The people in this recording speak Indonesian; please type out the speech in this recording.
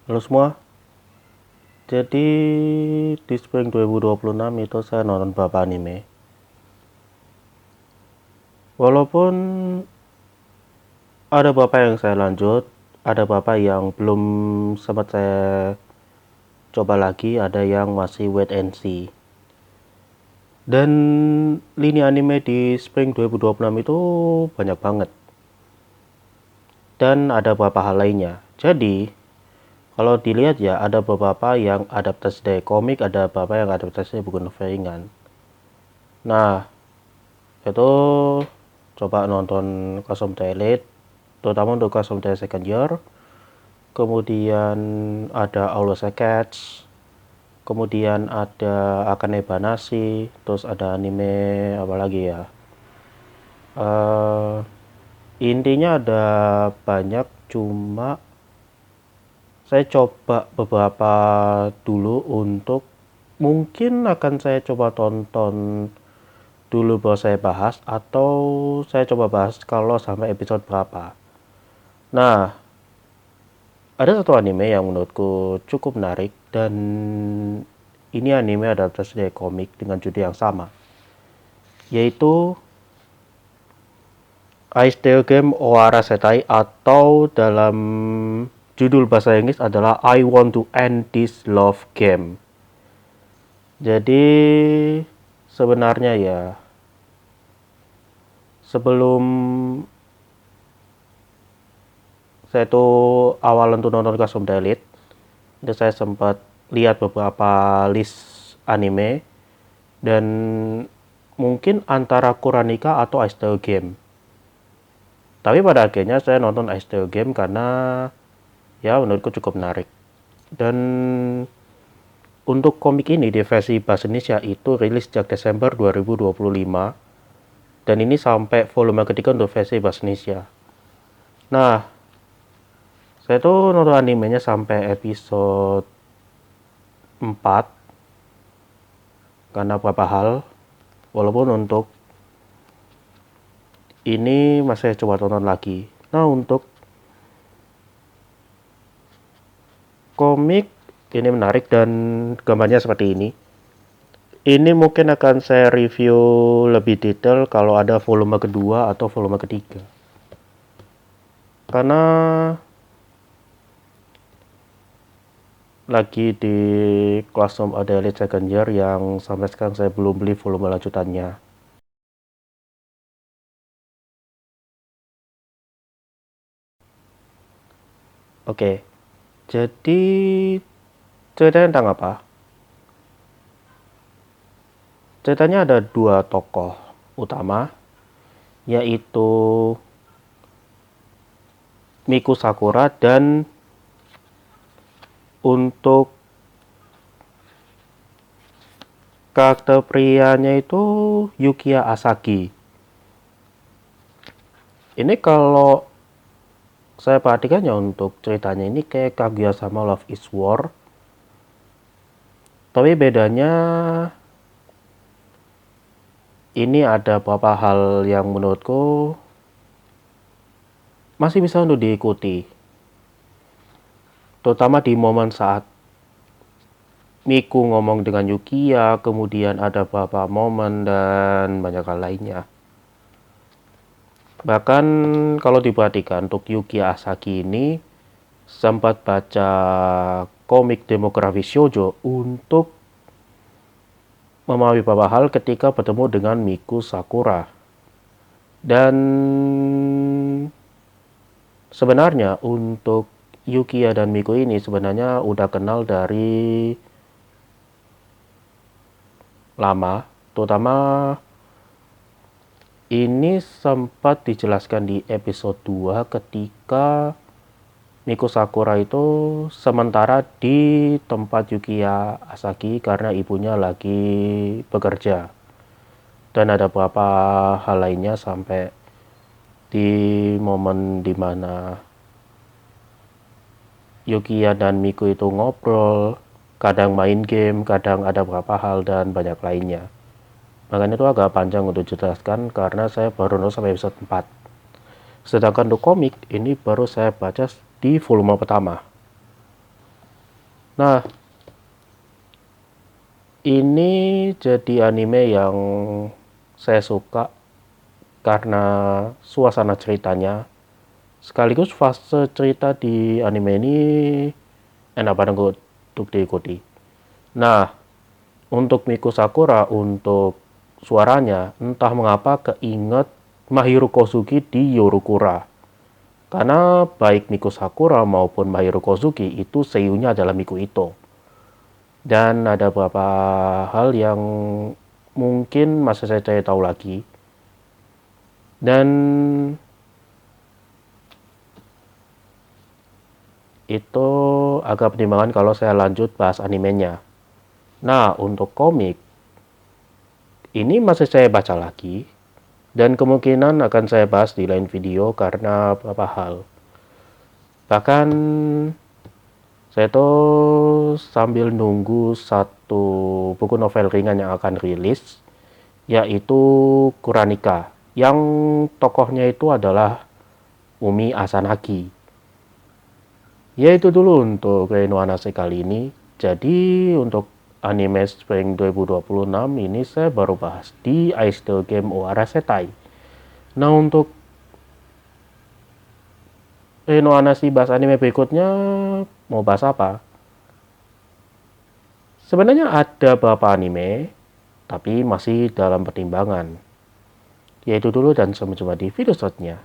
Halo semua, jadi di spring 2026 itu saya nonton beberapa anime. Walaupun ada beberapa yang saya lanjut, ada beberapa yang belum sempat saya coba lagi, ada yang masih wait and see. Dan lini anime di spring 2026 itu banyak banget. Dan ada beberapa hal lainnya. Jadi, kalau dilihat ya, ada beberapa yang adaptasi dari komik, ada beberapa yang adaptasi dari buku novel ringan. Nah, itu coba nonton Custom Elite, terutama untuk Custom Second Year. Kemudian ada Always a Catch, kemudian ada Akane Banashi, terus ada anime apa lagi ya, eh intinya ada banyak, cuma saya coba beberapa dulu untuk mungkin akan saya coba tonton dulu baru saya bahas, atau saya coba bahas kalau sampai episode berapa. Nah, ada satu anime yang menurutku cukup menarik, dan ini anime adaptasi dari komik dengan judul yang sama, yaitu Ice Tale Game Owara Setai, atau dalam judul bahasa Inggris adalah I Want to End This Love Game. Jadi sebenarnya ya, sebelum saya tuh awal untuk nonton Custom Elite, itu saya sempat lihat beberapa list anime, dan mungkin antara Kuranika atau Ice Tale Game. Tapi pada akhirnya saya nonton Ice Tale Game karena ya menurutku cukup menarik. Dan untuk komik ini di versi bahasa Indonesia itu rilis sejak Desember 2025, dan ini sampai volume ketiga untuk versi bahasa Indonesia. Nah, saya tuh nonton animenya sampai episode 4 karena beberapa hal. Walaupun untuk ini masih coba tonton lagi. Nah, untuk komik ini menarik dan gambarnya seperti ini. Ini mungkin akan saya review lebih detail kalau ada volume kedua atau volume ketiga. Karena lagi di Classroom Elite Second Year yang sampai sekarang saya belum beli volume lanjutannya. Oke, jadi ceritanya tentang apa? Ceritanya ada dua tokoh utama, yaitu Miku Sakura, dan untuk karakter prianya itu Yukiya Asaki. Ini kalau saya perhatikan ya, untuk ceritanya ini kayak Kaguya sama Love is War. Tapi bedanya ini ada beberapa hal yang menurutku masih bisa untuk diikuti. Terutama di momen saat Miku ngomong dengan Yukiya, kemudian ada beberapa momen dan banyak hal lainnya. Bahkan kalau diperhatikan, untuk Yukiya Asaki ini sempat baca komik demografi shoujo untuk memahami beberapa hal ketika bertemu dengan Miku Sakura. Dan sebenarnya untuk Yukiya dan Miku ini sebenarnya udah kenal dari lama, terutama ini sempat dijelaskan di episode 2 ketika Miku Sakura itu sementara di tempat Yukiya Asaki karena ibunya lagi bekerja. Dan ada beberapa hal lainnya sampai di momen dimana Yukiya dan Miku itu ngobrol, kadang main game, kadang ada beberapa hal dan banyak lainnya. Makanya itu agak panjang untuk dijelaskan karena saya baru nonton sampai episode 4. Sedangkan untuk komik ini baru saya baca di volume pertama. Nah, ini jadi anime yang saya suka karena suasana ceritanya, sekaligus fase cerita di anime ini enak banget untuk diikuti. Nah, untuk Miku Sakura, untuk suaranya, entah mengapa keinget Mahiru Kosugi di Yorukura. Karena baik Miku Sakura maupun Mahiru Kosugi itu seiyunya adalah Miku Ito. Dan ada beberapa hal yang mungkin masih saya cari tahu lagi. Dan itu agak pertimbangan kalau saya lanjut bahas animenya. Nah, untuk komik, ini masih saya baca lagi. Dan kemungkinan akan saya bahas di lain video karena beberapa hal. Bahkan saya tuh sambil nunggu satu buku novel ringan yang akan rilis, yaitu Kuranika, yang tokohnya itu adalah Umi Asanagi. Ya itu dulu untuk Reino Anase kali ini. Jadi untuk anime Spring 2026 ini saya baru bahas di I Still Game o Arasetai. Nah untuk Reino Anase bahas anime berikutnya mau bahas apa? Sebenarnya ada beberapa anime, tapi masih dalam pertimbangan. Yaitu dulu dan sampai jumpa di video selanjutnya.